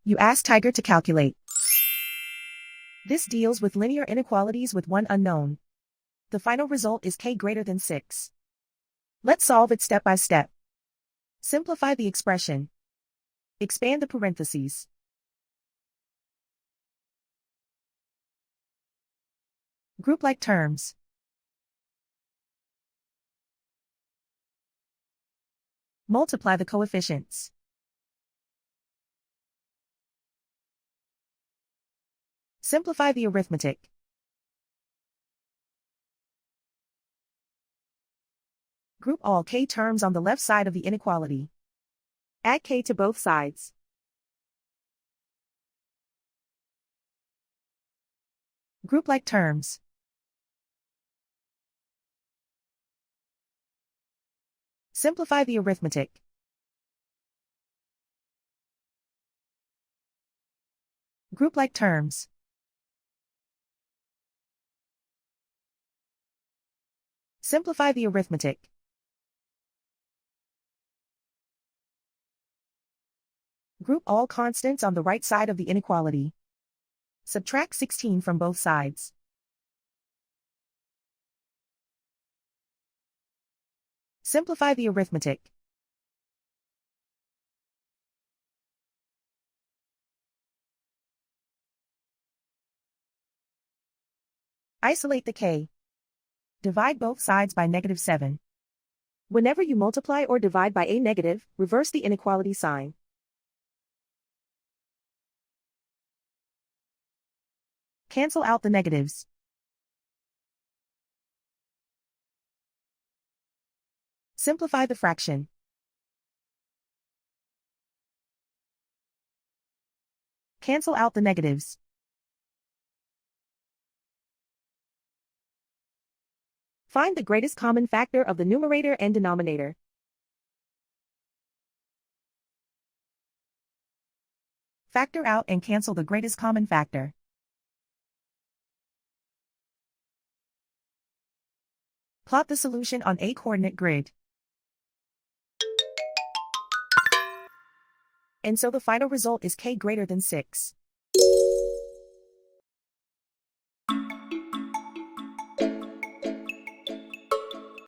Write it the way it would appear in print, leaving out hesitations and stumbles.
You ask Tiger to calculate. This deals with linear inequalities with one unknown. The final result is k greater than 6. Let's solve it step by step. Simplify the expression. Expand the parentheses. Group like terms. Multiply the coefficients. Simplify the arithmetic. Group all k terms on the left side of the inequality. Add k to both sides. Group like terms. Simplify the arithmetic. Group like terms. Simplify the arithmetic. Group all constants on the right side of the inequality. Subtract 16 from both sides. Simplify the arithmetic. Isolate the k. Divide both sides by -7. Whenever you multiply or divide by a negative, reverse the inequality sign. Cancel out the negatives. Simplify the fraction. Cancel out the negatives. Find the greatest common factor of the numerator and denominator. Factor out and cancel the greatest common factor. Plot the solution on a coordinate grid. And so the final result is k greater than 6.